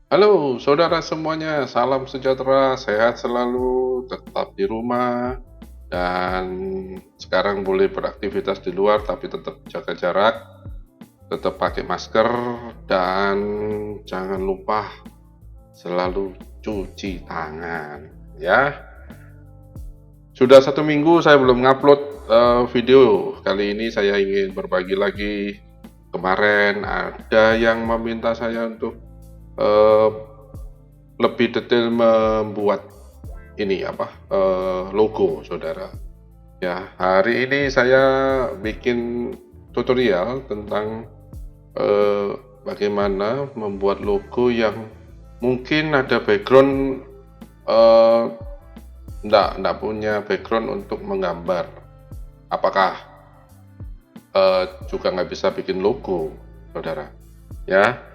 Halo saudara semuanya, salam sejahtera, sehat selalu, tetap di rumah, dan sekarang boleh beraktivitas di luar tapi tetap jaga jarak, tetap pakai masker, dan jangan lupa selalu cuci tangan, ya. Sudah 1 minggu saya belum ngupload video. Kali ini saya ingin berbagi lagi. Kemarin ada yang meminta saya untuk eh, lebih detail membuat ini apa logo, saudara. Ya, hari ini saya bikin tutorial tentang bagaimana membuat logo yang mungkin ada background, eh, enggak punya background untuk menggambar. Apakah juga nggak bisa bikin logo, saudara? Ya,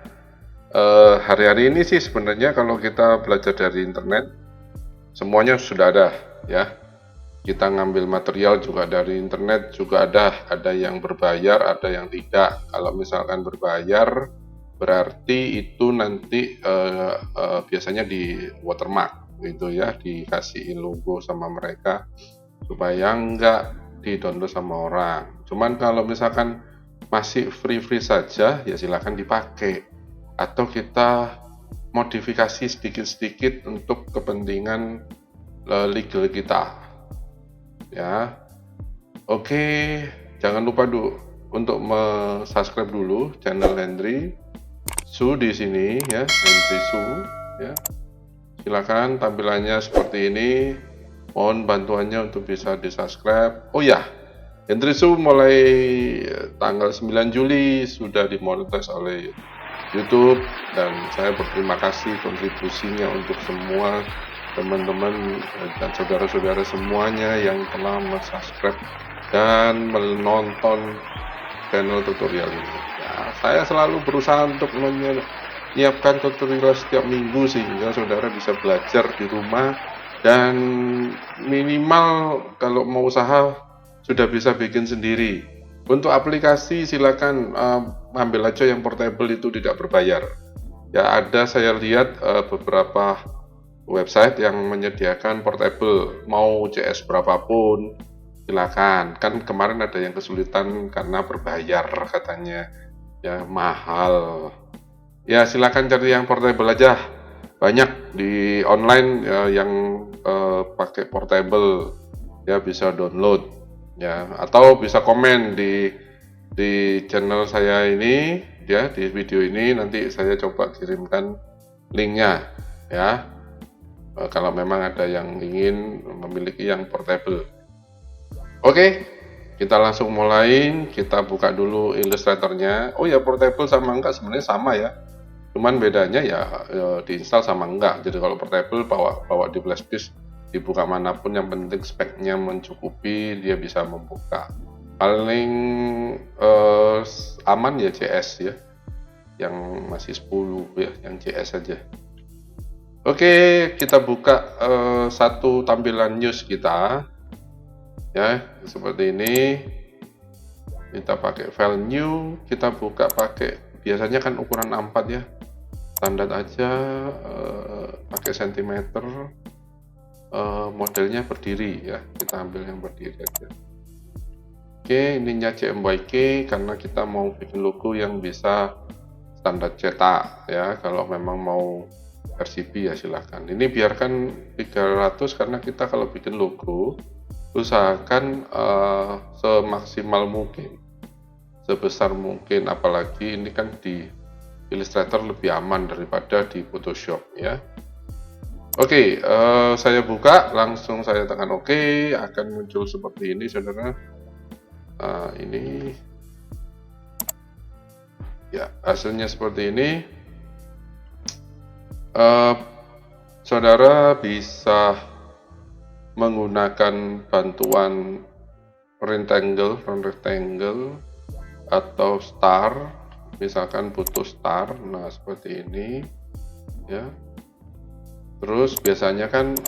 hari-hari ini sih sebenarnya kalau kita belajar dari internet, semuanya sudah ada, ya. Kita ngambil material juga dari internet juga ada yang berbayar, ada yang tidak. Kalau misalkan berbayar, berarti itu nanti biasanya di watermark gitu ya, dikasihin logo sama mereka supaya nggak di-download sama orang. Cuman kalau misalkan masih free-free saja, ya silakan dipakai. Atau kita modifikasi sedikit-sedikit untuk kepentingan legal kita. Ya, oke, jangan lupa untuk subscribe dulu channel Hendry Su di sini ya, Hendry Su ya. Silakan, tampilannya seperti ini. Mohon bantuannya untuk bisa di-subscribe. Oh ya, Hendry Su mulai tanggal 9 Juli sudah dimonetize oleh YouTube, dan saya berterima kasih kontribusinya untuk semua teman-teman dan saudara-saudara semuanya yang telah subscribe dan menonton channel tutorial ini. Ya, saya selalu berusaha untuk menyiapkan tutorial setiap minggu sehingga saudara bisa belajar di rumah, dan minimal kalau mau usaha sudah bisa bikin sendiri. Untuk aplikasi silakan ambil aja yang portable, itu tidak berbayar. Ya, ada saya lihat beberapa website yang menyediakan portable, mau CS berapapun silakan. Kan kemarin ada yang kesulitan karena berbayar katanya, ya mahal. Ya silakan cari yang portable aja. Banyak di online ya, yang pakai portable, ya bisa download ya, atau bisa komen di channel saya ini ya, di video ini nanti saya coba kirimkan linknya ya. Kalau memang ada yang ingin memiliki yang portable. Oke, kita langsung mulai. Kita buka dulu Illustratornya. Oh ya, portable sama enggak sebenarnya sama ya. Cuman bedanya ya, diinstal sama enggak. Jadi kalau portable bawa di flash disk, dibuka manapun, yang penting speknya mencukupi, dia bisa membuka. Paling aman ya CS ya, yang masih 10 ya, yang CS saja. Oke, kita buka satu tampilan news kita ya, seperti ini. Kita pakai file new, kita buka pakai, biasanya kan ukuran A4 ya, standar aja, pakai sentimeter, modelnya berdiri ya, kita ambil yang berdiri aja. Oke, ininya CMYK karena kita mau bikin logo yang bisa standar cetak ya. Kalau memang mau RGB ya silahkan. Ini biarkan 300 karena kita kalau bikin logo usahakan semaksimal mungkin, sebesar mungkin, apalagi ini kan di Illustrator lebih aman daripada di Photoshop ya. Oke, saya buka, langsung saya tekan OK, akan muncul seperti ini saudara. Ini ya, hasilnya seperti ini. Saudara bisa menggunakan bantuan rectangle atau star, misalkan butuh star, nah seperti ini ya. Terus biasanya kan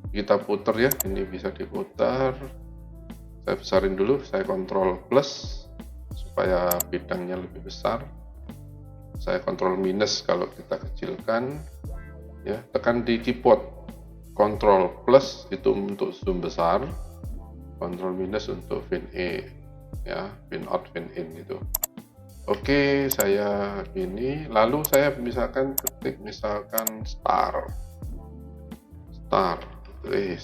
kita putar ya, ini bisa diputar. Saya besarin dulu, saya kontrol plus supaya bidangnya lebih besar. saya kontrol minus kalau kita kecilkan, ya. Tekan di keyboard, kontrol plus itu untuk zoom besar, kontrol minus untuk fin E, ya, fin out, fin in itu. Oke, saya ini, lalu saya misalkan ketik misalkan star, star, ya.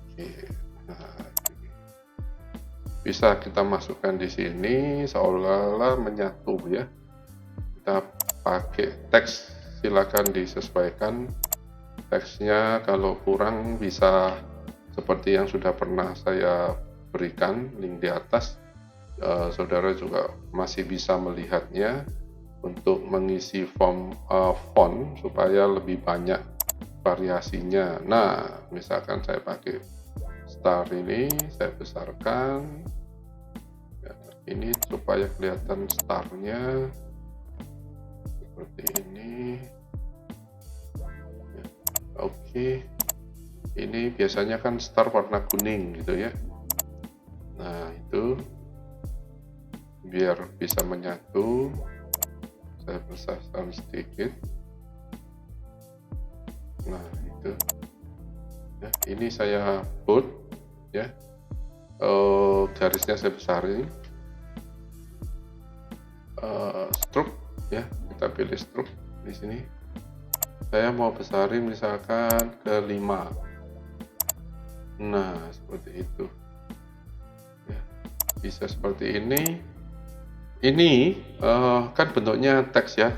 Oke. Nah, bisa kita masukkan di sini seolah-olah menyatu ya. Kita pakai teks, silakan disesuaikan teksnya. Kalau kurang bisa seperti yang sudah pernah saya berikan link di atas. Saudara juga masih bisa melihatnya untuk mengisi font supaya lebih banyak variasinya. Nah, misalkan saya pakai star ini, saya besarkan ya, ini supaya kelihatan starnya seperti ini ya. Oke, ini biasanya kan star warna kuning gitu ya. Nah, itu biar bisa menyatu, saya besarkan sedikit. Nah, itu ya, ini saya bold ya, garisnya saya besarin. Stroke ya, kita pilih stroke di sini. Saya mau besarin misalkan ke 5. Nah, seperti itu ya, bisa seperti ini. Ini kan bentuknya teks ya.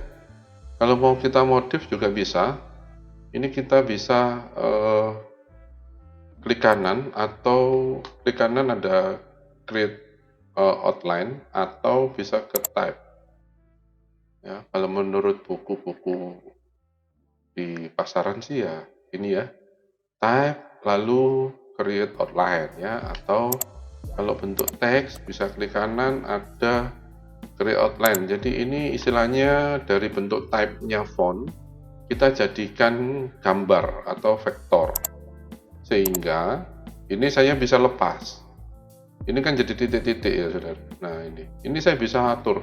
Kalau mau kita modif juga bisa. Ini kita bisa klik kanan, atau klik kanan ada create outline, atau bisa ke type ya. Kalau menurut buku-buku di pasaran sih ya ini ya, type lalu create outline ya, atau kalau bentuk teks bisa klik kanan ada create outline. Jadi ini istilahnya dari bentuk type-nya font kita jadikan gambar atau vektor, sehingga ini saya bisa lepas. Ini kan jadi titik-titik ya saudara. Nah, ini saya bisa atur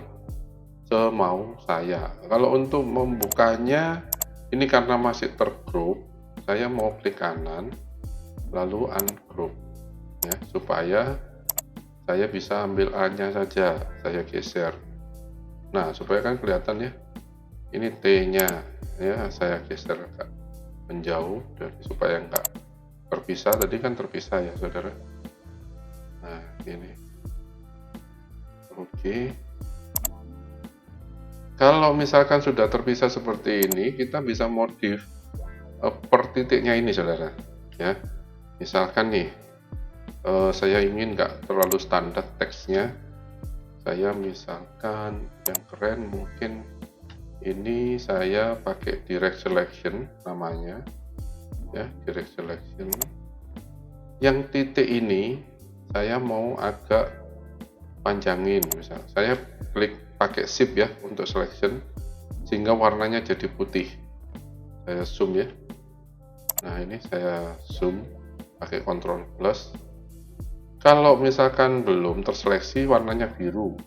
semau saya. Kalau untuk membukanya, ini karena masih tergroup, saya mau klik kanan lalu ungroup ya, supaya saya bisa ambil A-nya saja, saya geser. Nah, supaya kan kelihatan ya, ini T-nya ya, saya geser agak menjauh dari supaya enggak terpisah. Tadi kan terpisah ya saudara. Nah, ini oke. Kalau misalkan sudah terpisah seperti ini, kita bisa modif per titiknya ini saudara ya. Misalkan nih, saya ingin nggak terlalu standar teksnya, saya misalkan yang keren mungkin ini saya pakai direct selection namanya ya, direct selection. Yang titik ini saya mau agak panjangin, misal saya klik pakai shift ya untuk selection sehingga warnanya jadi putih. Saya zoom ya. Nah, ini saya zoom pakai Ctrl plus. Kalau misalkan belum terseleksi warnanya biru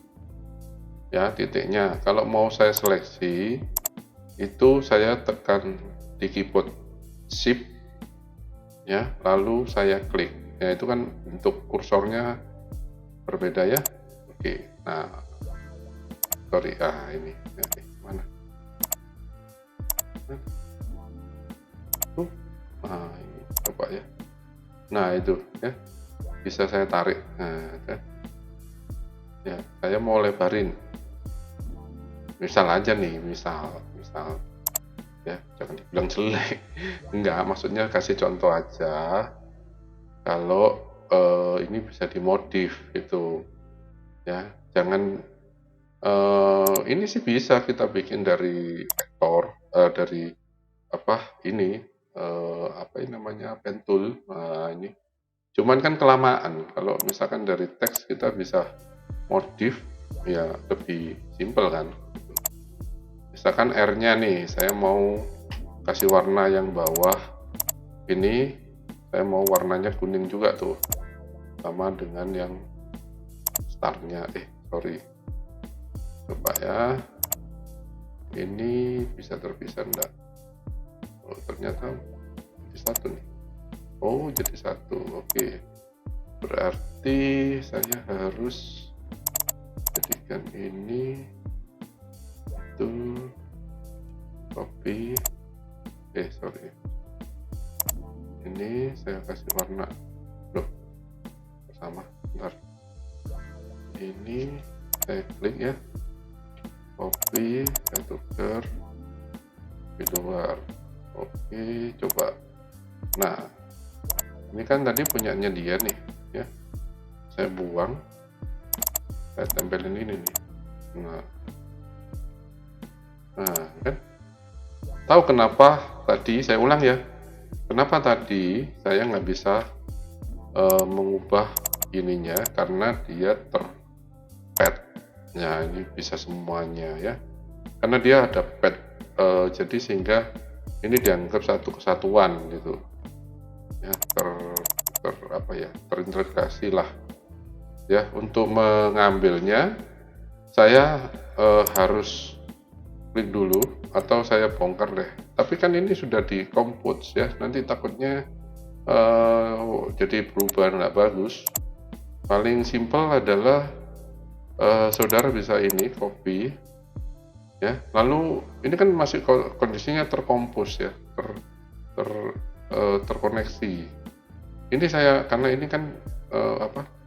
ya titiknya. Kalau mau saya seleksi itu saya tekan di keyboard shift ya, lalu saya klik ya, itu kan bentuk kursornya berbeda ya. Oke, nah sorry, ini mana ini coba ya. Nah, itu ya bisa saya tarik. Nah, kan ya, saya mau lebarin misal aja nih, misal ya, jangan dibilang jelek. Enggak, maksudnya kasih contoh aja. Kalau ini bisa dimodif gitu ya, jangan ini sih bisa kita bikin dari vektor, dari apa ini apa ini namanya, pen tool. Nah, ini cuman kan kelamaan. Kalau misalkan dari teks kita bisa modif ya, lebih simpel kan. Misalkan R-nya nih, saya mau kasih warna yang bawah ini, saya mau warnanya kuning juga tuh, sama dengan yang startnya, sorry, coba ya, ini bisa terpisah enggak? Oh, ternyata jadi satu nih. Oh, jadi satu. Oke, berarti saya harus jadikan ini itu copy, sorry, ini saya kasih warna, loh sama, bentar, ini saya klik ya, copy, saya tukar di luar. Oke, coba. Nah, ini kan tadi punyanya dia nih ya, saya buang, saya tempelin ini nih. Nah kan, tahu kenapa tadi, saya ulang ya, kenapa tadi saya nggak bisa mengubah ininya, karena dia terpad. Nah, ini bisa semuanya ya, karena dia ada pad, jadi sehingga ini dianggap satu kesatuan gitu ya, terintegrasi lah ya. Untuk mengambilnya saya harus klik dulu, atau saya bongkar deh, tapi kan ini sudah di compose ya, nanti takutnya jadi perubahan nggak bagus. Paling simpel adalah saudara bisa ini copy ya, lalu ini kan masih kondisinya terkompos ya, terkoneksi. Ini saya, karena ini kan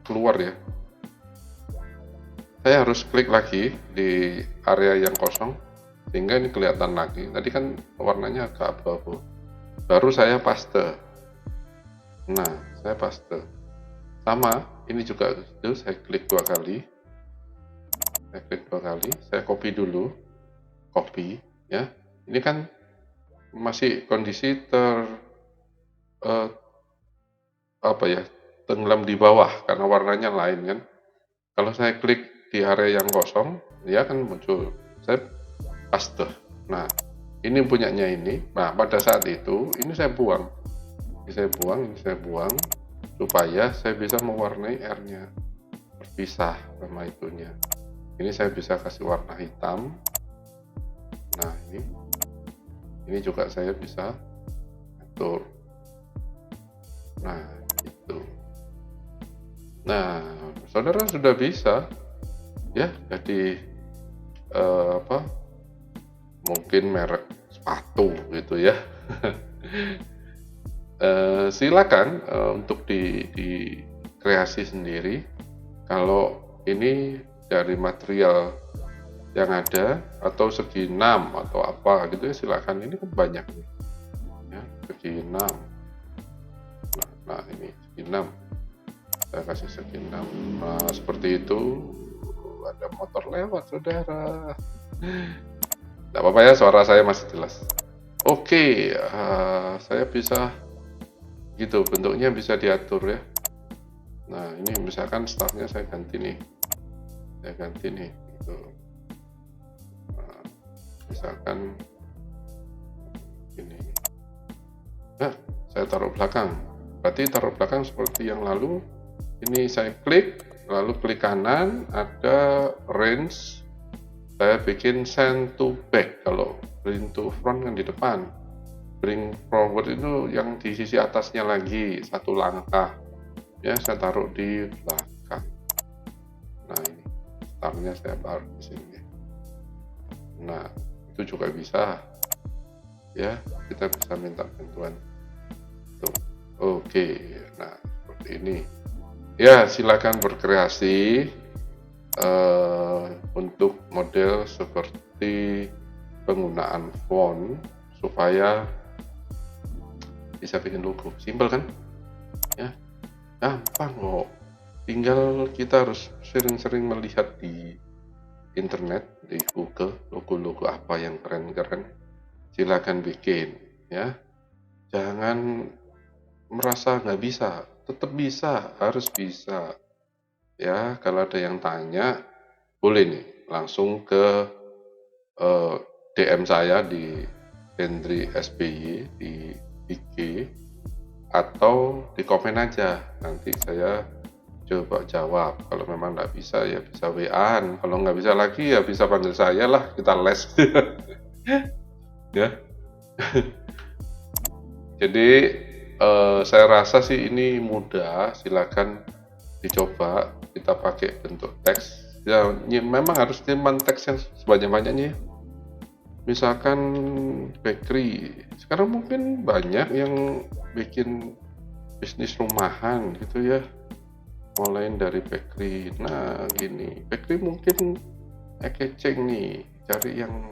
keluar ya, saya harus klik lagi di area yang kosong sehingga ini kelihatan lagi. Tadi kan warnanya agak abu-abu, baru saya paste. Nah, saya paste sama ini juga itu, saya klik dua kali, saya copy dulu, copy ya. Ini kan masih kondisi tenggelam di bawah karena warnanya lain kan. Kalau saya klik di area yang kosong, dia akan muncul, saya paste. Nah, ini punyanya ini. Nah, pada saat itu ini saya buang, ini saya buang supaya saya bisa mewarnai R-nya berpisah sama itunya. Ini saya bisa kasih warna hitam. Nah, ini juga saya bisa atur. Nah, itu. Nah, saudara sudah bisa ya, jadi mungkin merek sepatu gitu ya. Silakan untuk di kreasi sendiri. Kalau ini dari material yang ada atau segi 6 atau apa gitu ya, silakan. Ini kan banyak nih ya, segi 6. Nah, ini segi 6, saya kasih segi 6. Nah, seperti itu. Ada motor lewat, saudara. Tidak apa-apa ya, suara saya masih jelas. Oke, saya bisa gitu, bentuknya bisa diatur ya. Nah, ini misalkan startnya saya ganti nih, gitu. Nah, misalkan ini, nah, saya taruh belakang, berarti taruh belakang seperti yang lalu. Ini saya klik, lalu klik kanan, ada range, saya bikin send to back. Kalau bring to front kan di depan, bring forward itu yang di sisi atasnya lagi, satu langkah ya, saya taruh di belakang. Nah, ini startnya saya taruh di sini. Nah, itu juga bisa ya, kita bisa minta bantuan tuh. Oke, nah seperti ini ya. Silakan berkreasi untuk model seperti penggunaan font supaya bisa bikin logo. Simpel kan ya, gampang kok. Tinggal kita harus sering-sering melihat di internet, di Google, logo-logo apa yang keren-keren, silakan bikin ya. Jangan merasa nggak bisa, tetap bisa, harus bisa ya. Kalau ada yang tanya, boleh nih langsung ke DM saya di Hendry SBY di IG, atau di komen aja, nanti saya coba jawab. Kalau memang nggak bisa ya bisa WA-an. Kalau nggak bisa lagi ya bisa panggil saya lah, kita les. Ya. Jadi saya rasa sih ini mudah, silakan dicoba. Kita pakai bentuk teks. Ya, memang harus simpan teks yang sebanyak-banyaknya. Misalkan bakery, sekarang mungkin banyak yang bikin bisnis rumahan gitu ya, mulai dari bakery. Nah gini, bakery mungkin keceng nih, cari yang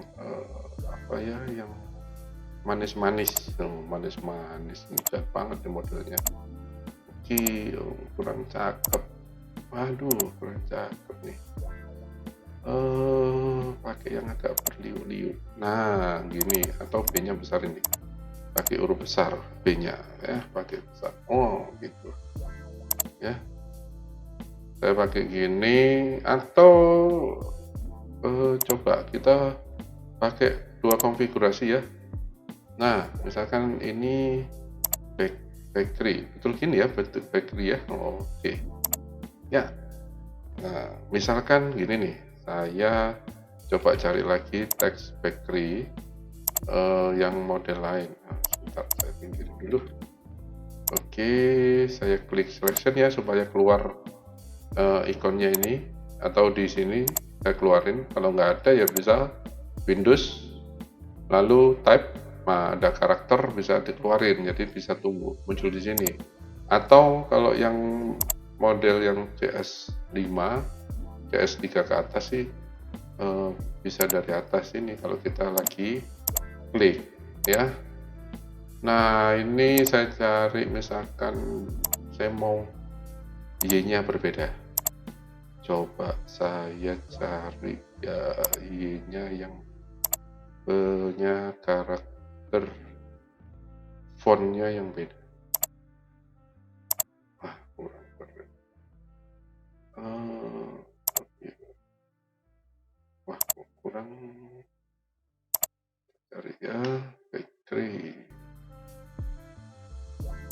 apa ya, yang manis-manis, manis-manis ini cakep banget nih modelnya. Oke, kurang cakep, waduh kurang cakep nih. Pakai yang agak berliu-liu. Nah gini, atau B-nya besar ini, pakai huruf besar B-nya ya, pakai besar. Oh gitu ya, saya pakai gini. Atau coba kita pakai dua konfigurasi ya. Nah misalkan ini bakery, betul gini ya, betul bakery ya. Oh, oke ya. Nah misalkan gini nih, saya coba cari lagi teks bakery yang model lain. Nah, sebentar saya pinggirin dulu. Oke, saya klik selection ya supaya keluar ikonnya ini, atau di sini saya keluarin. Kalau nggak ada ya bisa Windows lalu type, nah ada karakter bisa dikeluarin, jadi bisa tunggu muncul di sini. Atau kalau yang model yang CS5 CS3 ke atas sih bisa dari atas ini kalau kita lagi klik ya. Nah ini saya cari, misalkan saya mau Y-nya berbeda, coba saya cari ya Y-nya yang punya karakter fontnya yang beda. Kurang keren. Kurang cari ya, bakery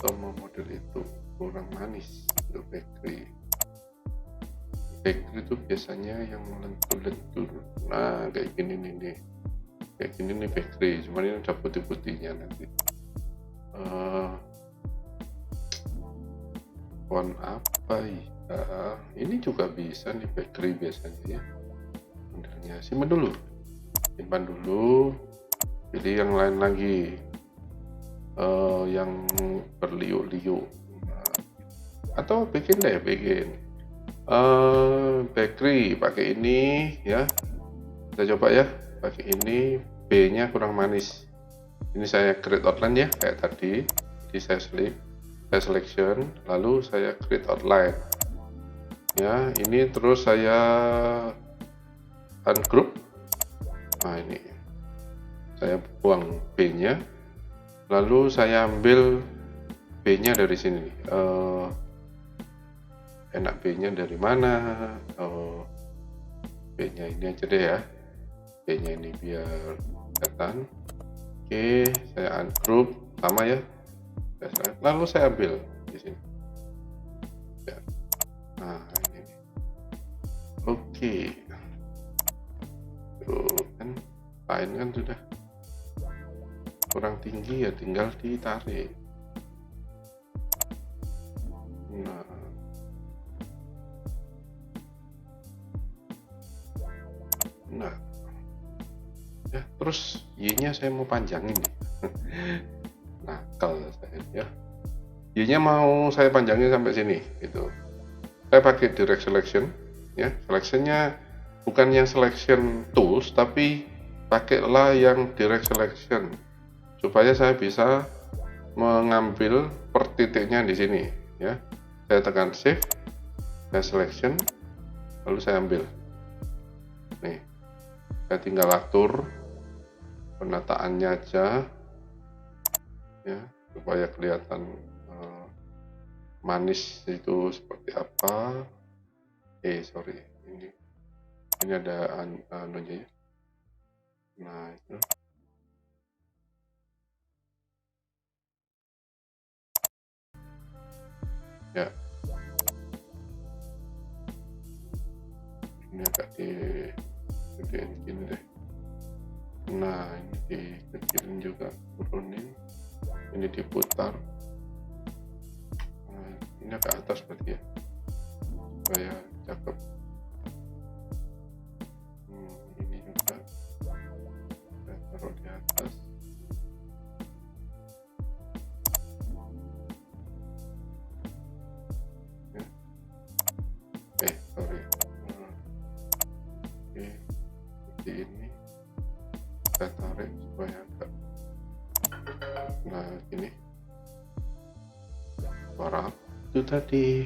sama model itu kurang manis untuk bakery. Bakery itu biasanya yang lentur-lentur. Nah kayak gini nih, kayak gini nih bakery, cuman ini ada putih-putihnya nanti. Font apa ya? Ini juga bisa nih bakery biasanya ya. Modelnya simpan dulu, pilih yang lain lagi, yang berliu-liu. Atau bikin bakery pakai ini ya. Kita coba ya pakai ini. B-nya kurang manis. Ini saya create outline ya kayak tadi. Jadi saya selection, lalu saya create outline ya. Ini terus saya ungroup. Nah ini saya buang B-nya, lalu saya ambil B-nya dari sini. Enak B-nya dari mana? B-nya ini aja deh ya, B-nya ini biar kelihatan. Oke, saya ungroup sama ya, lalu saya ambil di sini ya. Nah ini oke. Tuh kan lain kan sudah kurang tinggi ya, tinggal ditarik. Nah ya, terus Y-nya saya mau panjangin nih. Nakal saya ya. Y-nya mau saya panjangin sampai sini gitu. Saya pakai direct selection ya. Selectionnya bukan yang selection tools, tapi pakailah yang direct selection supaya saya bisa mengambil per titiknya di sini ya. Saya tekan shift, saya selection, lalu saya ambil nih. Saya tinggal atur penataannya aja ya supaya kelihatan manis itu seperti apa. Sorry, ini ada anunya ya. Nah itu ya, ini agak digedein gini deh. Nah, ini dikecilin juga, turunin, ini diputar. Nah, ini agak atas berarti ya, supaya cakep. Ini juga saya taruh di atas. Ya. Sorry. Oke, seperti ini. Saya tarik supaya agak. Nah, ini suara itu tadi.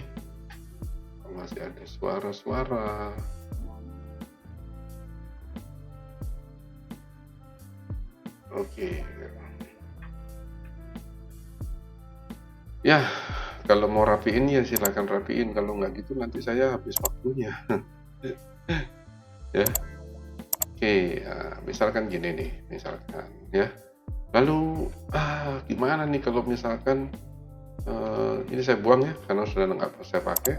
Masih ada suara-suara. Oke. Ya, kalau mau rapiin ya silakan rapiin. Kalau nggak gitu nanti saya habis waktunya. Ya. Oke, misalkan gini nih, misalkan ya. Lalu gimana nih kalau misalkan ini saya buang ya, karena sudah nggak saya pakai.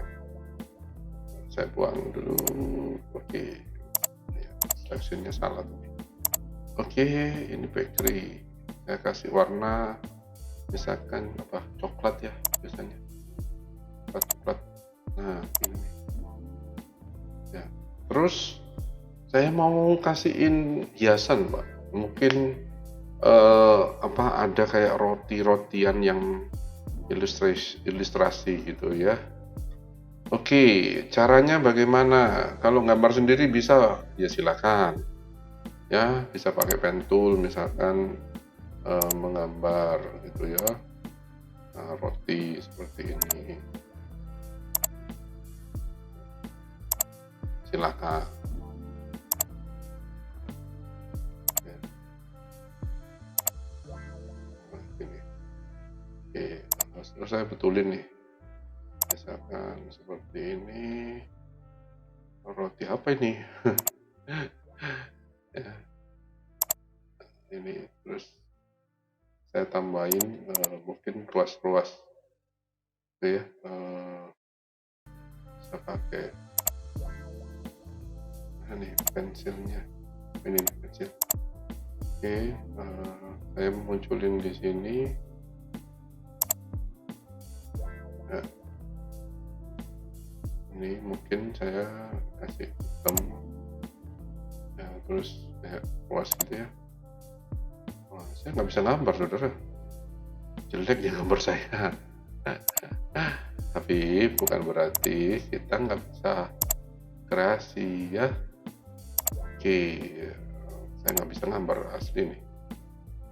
Saya buang dulu. Oke, ya, seleksinya salah tadi. Oke, ini bakery. Saya kasih warna misalkan apa, coklat ya biasanya, coklat. Nah, ini ya. Terus saya mau kasihin hiasan, Pak. Mungkin ada kayak roti-rotian yang ilustrasi gitu ya. Oke, caranya bagaimana? Kalau gambar sendiri bisa, ya silakan. Ya, bisa pakai pen tool misalkan menggambar gitu ya. Nah, roti seperti ini. Silakan. Ya. Nah, ini. Oke, terus saya betulin nih. Misalkan seperti ini. Roti apa ini? Ya, ini terus saya tambahin mungkin ruas-ruas gitu ya, saya pakai ini pensilnya, ini pensil. Oke, saya munculin di sini ya. Ini mungkin saya kasih hitam ya, terus kayak ruas gitu ya. Saya nggak bisa gambar, saudara, jelek ya gambar saya. Tapi bukan berarti kita nggak bisa kreasi ya. Oke, saya nggak bisa gambar asli nih.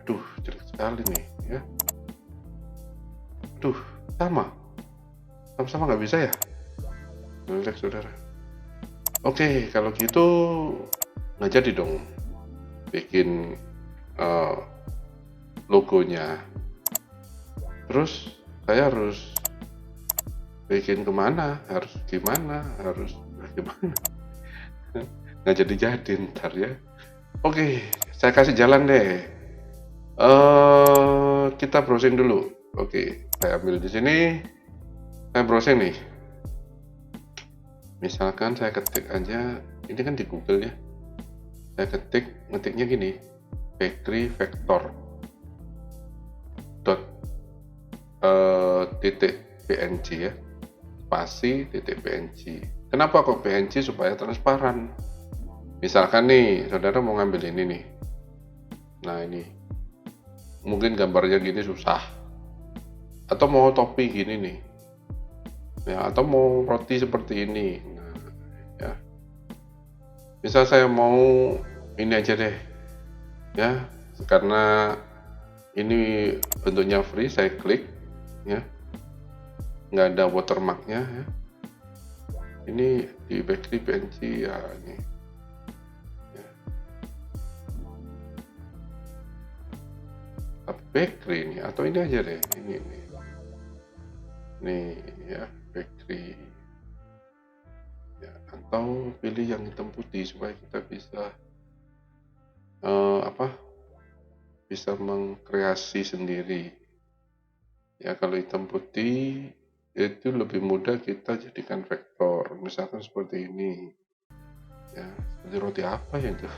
Aduh, jelek sekali nih ya. Aduh, sama-sama nggak bisa ya, jelek saudara. Oke, kalau gitu nggak jadi dong bikin logonya. Terus saya harus bikin kemana, harus gimana, harus bagaimana. Nggak jadi ntar ya. Oke, saya kasih jalan deh. Kita browsing dulu. Oke, saya ambil di sini. Saya browsing nih. Misalkan saya ketik aja, ini kan di Google ya. Saya ngetiknya gini, bakery vector dot .png ya, spasi .png. Kenapa kok PNG? Supaya transparan. Misalkan nih, saudara mau ngambil ini nih. Nah ini, mungkin gambarnya gini susah. Atau mau topi gini nih. Ya, atau mau roti seperti ini. Nah, ya. Misal saya mau ini aja deh. Ya, karena ini bentuknya free, saya klik ya. Nggak ada watermarknya ya. Ini di bakery PNG ya ini. Bakery ini, atau ini aja deh, ini nih ya, bakery ya, atau pilih yang hitam putih supaya kita bisa bisa mengkreasi sendiri ya. Kalau hitam putih itu lebih mudah kita jadikan vektor, misalkan seperti ini ya, seperti roti apa ya itu.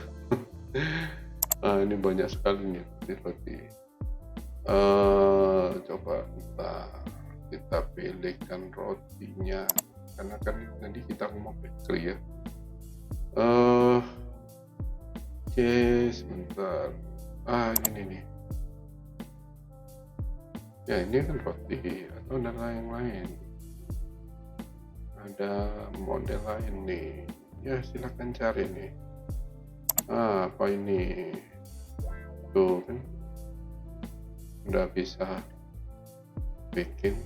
Ini banyak sekali nih roti. Coba kita pilihkan rotinya, karena kan nanti kita mau bakery ya. Oke, sebentar. Ini nih. Ya, ini kan roti atau ada yang lain. Ada model lain nih. Ya, silakan cari nih. Apa ini? Tuh kan, udah bisa bikin,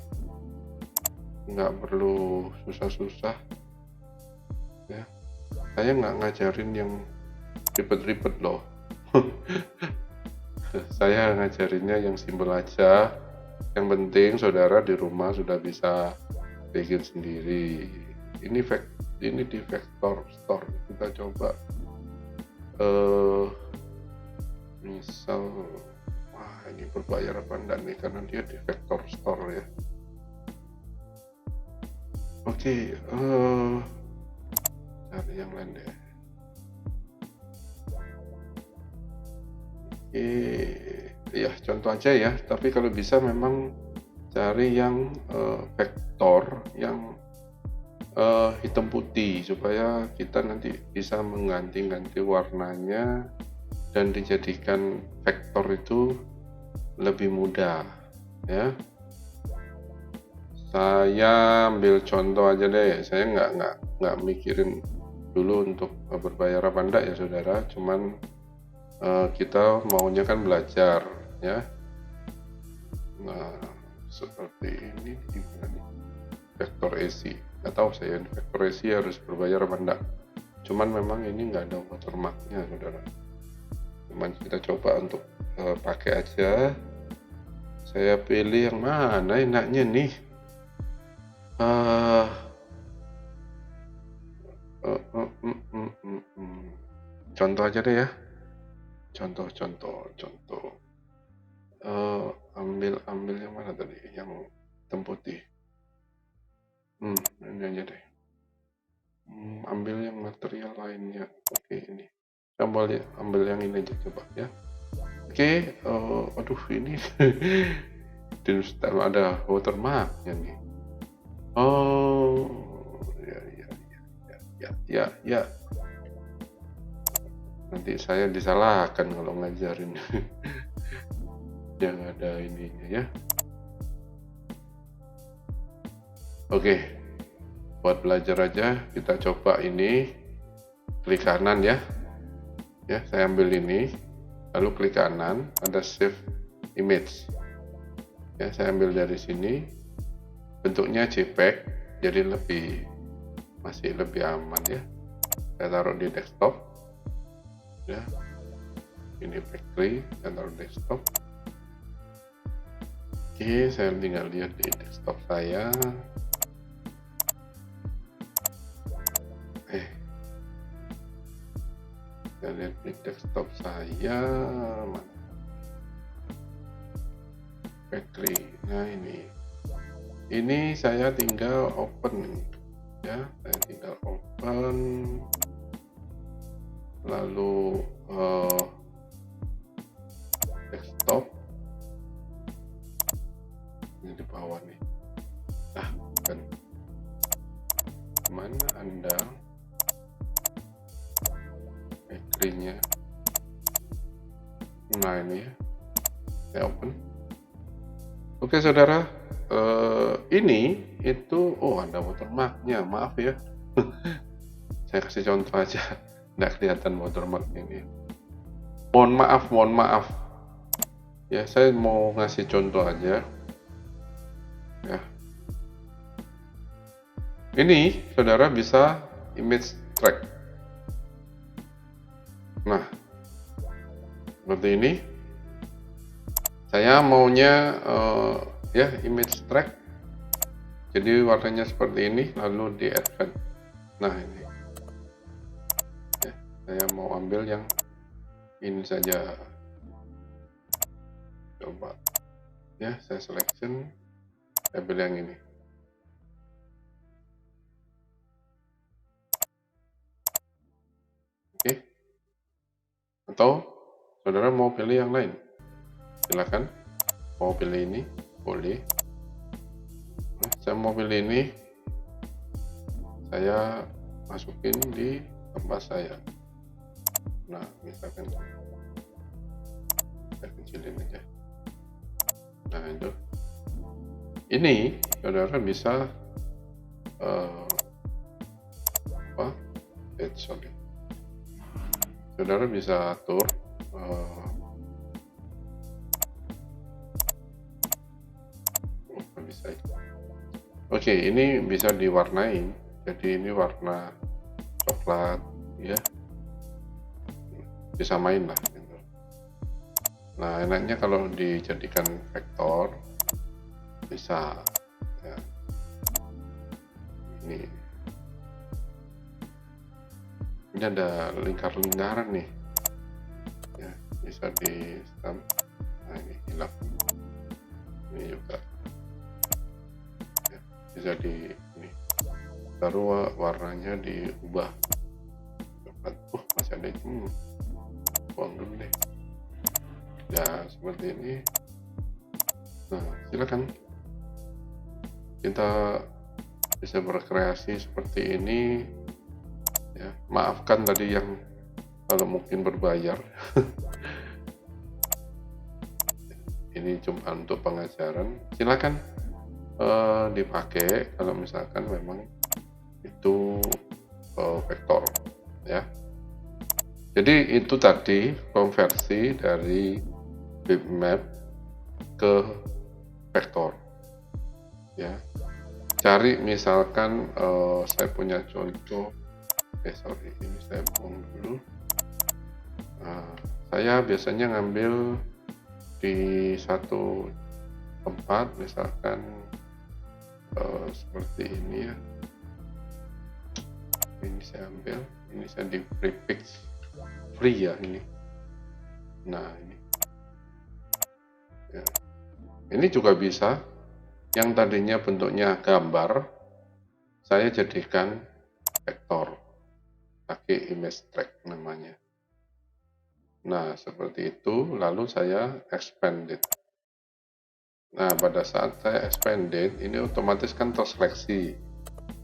nggak perlu susah-susah ya. Saya nggak ngajarin yang ribet-ribet loh. Saya ngajarinnya yang simpel aja. Yang penting saudara di rumah sudah bisa bikin sendiri. Ini di Vector Store kita coba. Misal, ini berbayar apa enggak nih, karena dia di Vector Store ya. Oke, cari yang lain deh. Ya contoh aja ya, tapi kalau bisa memang cari yang vektor yang hitam putih, supaya kita nanti bisa mengganti-ganti warnanya dan dijadikan vektor itu lebih mudah ya. Saya ambil contoh aja deh, saya nggak mikirin dulu untuk berbayar apa enggak ya saudara, cuman kita maunya kan belajar ya. Nah, seperti ini gimana nih, vektor AC, nggak tahu saya vektor AC harus berbayar apa enggak, cuman memang ini nggak ada watermarknya saudara, cuman kita coba untuk pakai aja. Saya pilih yang mana enaknya nih. Contoh aja deh ya, contoh ambil yang mana tadi, yang hitam putih. Ini aja deh. Ambil yang material lainnya. Oke, ini ambil yang ini aja coba ya. Oke, aduh ini di style ada watermarknya nih. Ya. Nanti saya disalahkan kalau ngajarin yang ada ininya ya. Oke, buat belajar aja kita coba ini. Klik kanan ya. Ya, saya ambil ini, lalu klik kanan, ada save image. Ya, saya ambil dari sini. Bentuknya JPEG, jadi masih lebih aman ya. Saya taruh di desktop. Ya, ini factory, saya taruh desktop. Oke, saya tinggal lihat di desktop saya. Saya lihat di desktop saya, mana factory. Nah, ini saya tinggal open ya, saya tinggal open, lalu desktop ini di bawah nih. Kan mana Anda factory-nya? Nah, ini ya, saya open. Oke saudara, ini itu ada watermarknya, maaf ya. Saya kasih contoh aja, nggak kelihatan watermark ini. Mohon maaf ya, saya mau ngasih contoh aja ya. Ini saudara bisa image track. Nah, seperti ini. Saya maunya ya image track, jadi warnanya seperti ini, lalu di advance. Nah, ini ya, saya mau ambil yang ini saja. Coba ya, saya selection, saya pilih yang ini. atau saudara mau pilih yang lain, silakan. Mau pilih ini boleh. Nah, saya mau pilih ini, saya masukin di tempat saya. Nah, misalkan saya kecilin aja. Nah, itu ini saudara bisa saudara bisa atur Oke, ini bisa diwarnain. Jadi ini warna coklat, ya. Bisa main lah. Gitu. Nah, enaknya kalau dijadikan vektor, bisa. Ya. Ini ada lingkar-lingkaran nih. Ya, bisa di stamp. Nah, ini hilang. Ini juga. Bisa di ini, baru warnanya diubah coklat. Masih ada itu, buang dulu deh ya, seperti ini. Nah, silakan kita bisa berkreasi seperti ini ya. Maafkan tadi yang kalau mungkin berbayar. Ini cuma untuk pengajaran, silakan dipakai kalau misalkan memang itu vektor ya. Jadi itu tadi konversi dari bitmap ke vektor ya. Cari misalkan saya punya contoh, sorry, ini saya buang dulu. Saya biasanya ngambil di satu tempat, misalkan seperti ini ya. Ini saya ambil, ini saya di prefix free ya ini. Nah ini ya. Ini juga bisa, yang tadinya bentuknya gambar saya jadikan vektor pakai image track namanya. Nah seperti itu, lalu saya expanded. Nah pada saat saya expanded, ini otomatis kan terseleksi.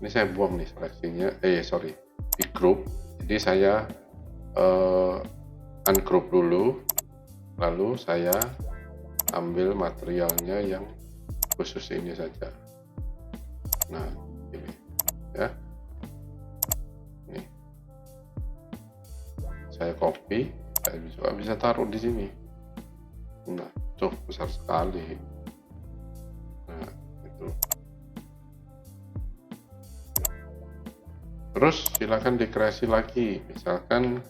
Ini saya buang nih seleksinya, di group. Jadi saya ungroup dulu, lalu saya ambil materialnya yang khusus ini saja. Nah ini ya, ini saya copy, saya juga bisa taruh di sini. Nah tuh besar sekali. Nah itu. Terus silakan dikreasi lagi, misalkan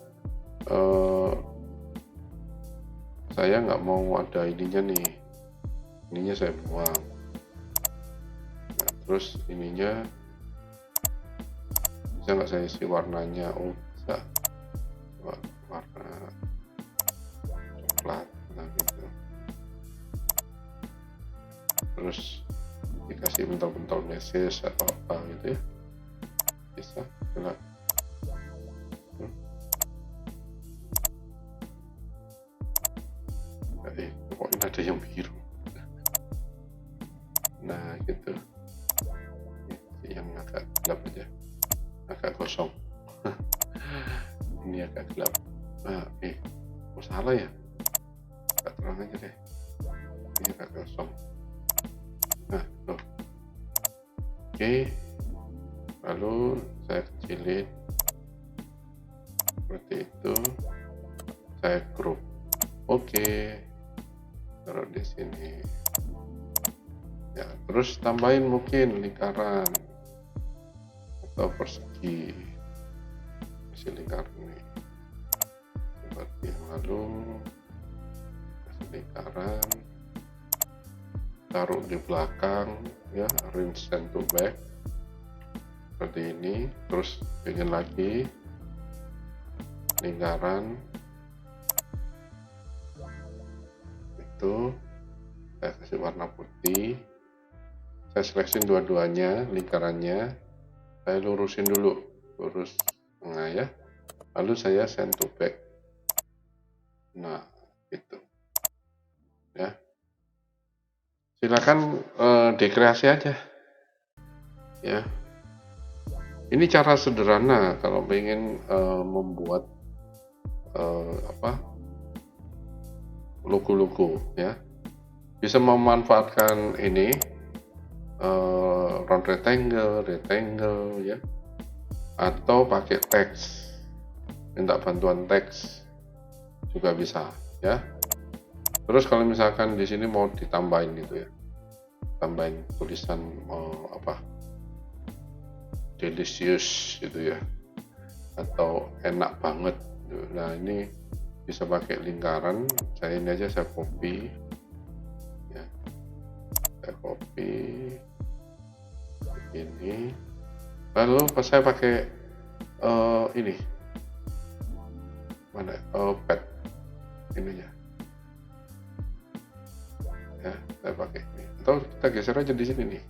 saya nggak mau ada ininya nih, ininya saya buang. Nah, terus ininya bisa nggak saya isi warnanya? Oh bisa, warna coklat, nah gitu. Terus dikasih bentuk-bentuk message atau apa gitu ya, bisa. Pokoknya ada yang biru. Nah gitu, yang agak gelap aja, agak kosong. Ini agak gelap. Nah, salah ya, agak terang aja deh, ini agak kosong. Nah tuh. Oke, lalu saya kecilin seperti itu, saya group. Oke, taruh di sini ya. Terus tambahin mungkin lingkaran atau persegi, kasih lingkaran ini seperti yang lalu, kasih lingkaran, taruh di belakang ya, arrange send to back seperti ini. Terus bikin lagi lingkaran itu, saya kasih warna putih, saya seleksi dua-duanya lingkarannya, saya lurusin dulu, lurus tengah ya, lalu saya send to back. Nah, gitu ya. Silakan dekreasi aja ya. Ini cara sederhana kalau pengen membuat logo-logo ya. Bisa memanfaatkan ini round rectangle ya, atau pakai teks, minta bantuan teks juga bisa ya. Terus kalau misalkan di sini mau ditambahin gitu ya, tambahin tulisan delicious gitu ya, atau enak banget. Nah ini bisa pakai lingkaran. Saya ini aja saya copy ya, saya copy ini, lalu pas saya pakai ini mana pad ininya ya, saya pakai ini, atau kita geser aja di sini nih.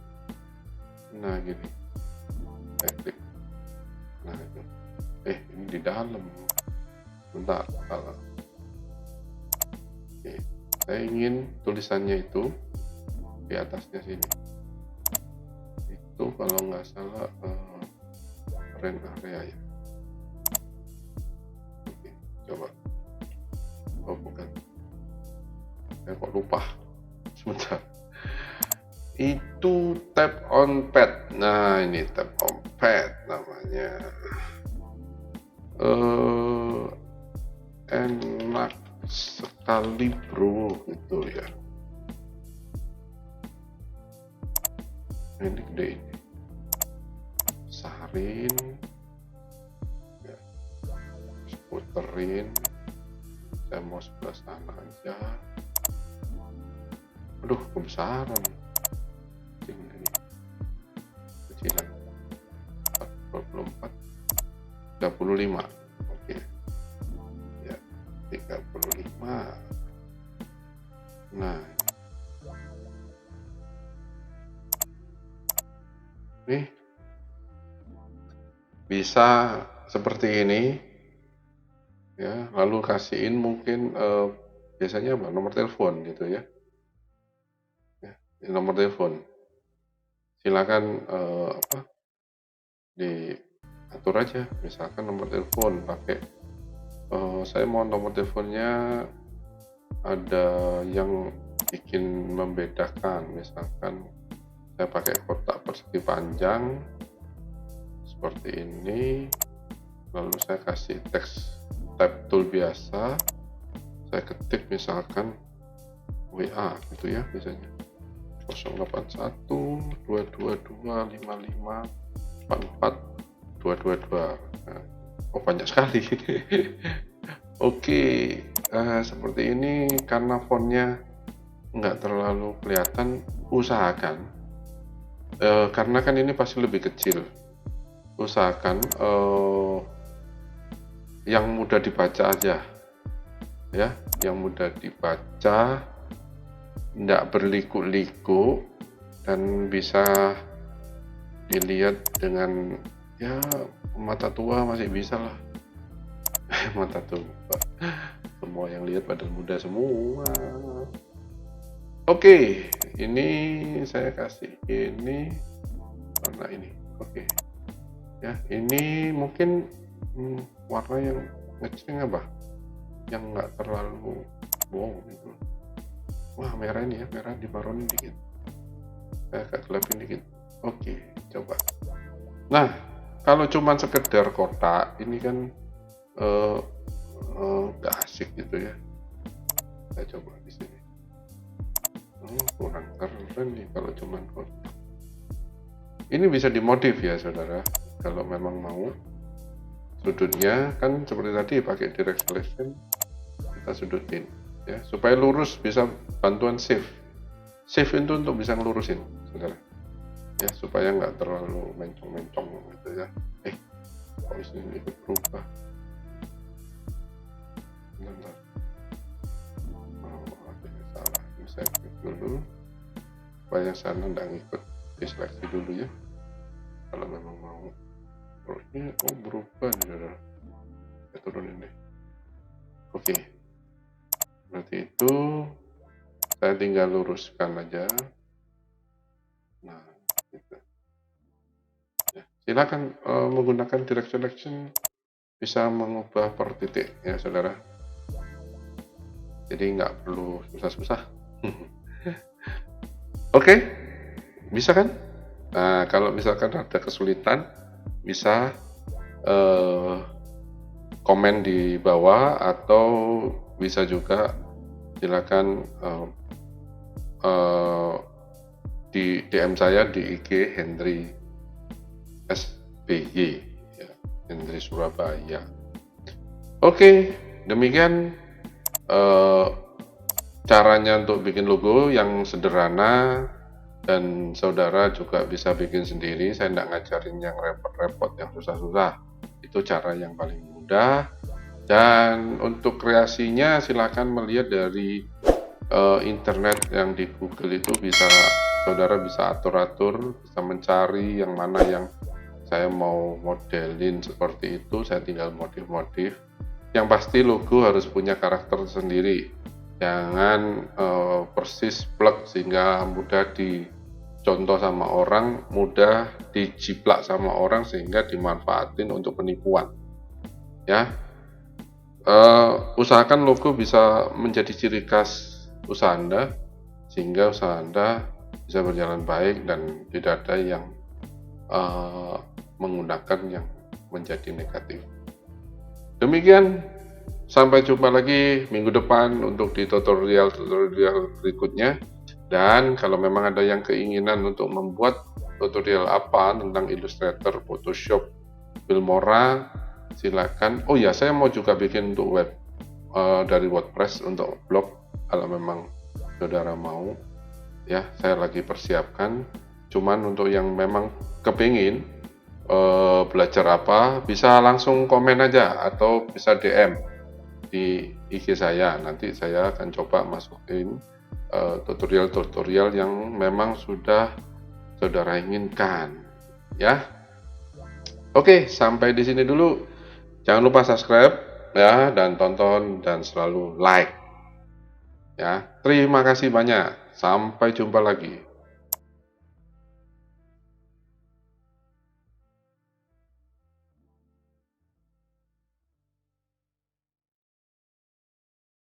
Nah gini, saya klik. Nah itu ini di dalam, bentar, salah. Oke, saya ingin tulisannya itu di atasnya sini, itu kalau nggak salah rent area ya. Oke, coba. Oh bukan, saya kok lupa, sebentar. Itu tap on pad. Nah ini tap on pad namanya. Enak sekali bro, gitu ya. Ini gede ini, besarin ya, puterin. Saya mau sebelah sana aja. Aduh kebesaran, ini kecilan 24 35. Oke ya, 35. Nah ini bisa seperti ini ya, lalu kasihin mungkin biasanya apa, nomor telepon gitu ya, nomor telepon. Silakan diatur aja, misalkan nomor telepon pakai saya mau nomor teleponnya ada yang bikin membedakan, misalkan saya pakai kotak persegi panjang seperti ini, lalu saya kasih teks type tool biasa, saya ketik misalkan WA gitu ya, misalnya 081 222 55 44 222. Nah, oh banyak sekali. Oke, seperti ini. Karena fontnya nggak terlalu kelihatan, usahakan karena kan ini pasti lebih kecil, usahakan yang mudah dibaca aja ya, yang mudah dibaca, nggak berliku-liku, dan bisa dilihat dengan ya mata tua masih bisa lah. Mata tua, semua yang lihat pada muda semua. Oke, ini saya kasih ini warna ini. Oke ya, ini mungkin warna yang ngeceng apa, yang nggak terlalu wow gitu. Wah merah ini ya, merah dibaronin dikit, saya agak gelapin dikit. Oke, coba. Nah kalau cuman sekedar kotak ini kan nggak asik gitu ya. Saya coba di sini. Kurang keren nih kalau cuman kotak. Ini bisa dimodif ya saudara, kalau memang mau. Sudutnya kan seperti tadi pakai direct selection, kita sudutin ya supaya lurus, bisa bantuan shift itu untuk bisa ngelurusin saudara ya, supaya nggak terlalu mencong-mencong gitu ya. Kok ini ikut berubah, bentar. Ada salah, ini saya klik dulu supaya sana nggak ngikut, diseleksi dulu ya kalau memang mau. Ini berubah nih saudara, saya turunin deh. Oke, Seperti itu. Saya tinggal luruskan aja. Nah, gitu. Ya, silakan menggunakan direct selection, bisa mengubah per titik ya saudara. Jadi nggak perlu susah-susah. Oke, bisa kan? Nah, kalau misalkan ada kesulitan, bisa komen di bawah, atau bisa juga silakan di DM saya di IG Henry SBY, ya, Henry Surabaya. Oke, demikian caranya untuk bikin logo yang sederhana, dan saudara juga bisa bikin sendiri. Saya tidak ngajarin yang repot-repot, yang susah-susah. Itu cara yang paling mudah. Dan untuk kreasinya silakan melihat dari internet yang di Google itu, saudara bisa atur-atur, bisa mencari yang mana yang saya mau modelin seperti itu, saya tinggal modif-modif. Yang pasti logo harus punya karakter sendiri, jangan persis plug sehingga mudah dicontoh sama orang, mudah dijiplak sama orang sehingga dimanfaatin untuk penipuan. Ya, usahakan logo bisa menjadi ciri khas usaha Anda, sehingga usaha Anda bisa berjalan baik dan tidak ada yang menggunakan yang menjadi negatif. Demikian, sampai jumpa lagi minggu depan untuk di tutorial berikutnya. Dan kalau memang ada yang keinginan untuk membuat tutorial apa tentang Illustrator, Photoshop, Filmora, silakan. Oh ya, saya mau juga bikin untuk web dari WordPress untuk blog. Kalau memang saudara mau, ya saya lagi persiapkan. Cuman untuk yang memang kepingin belajar apa, bisa langsung komen aja atau bisa DM di IG saya. Nanti saya akan coba masukin tutorial-tutorial yang memang sudah saudara inginkan, ya. Oke, sampai di sini dulu. Jangan lupa subscribe ya, dan tonton, dan selalu like. Ya, terima kasih banyak. Sampai jumpa lagi.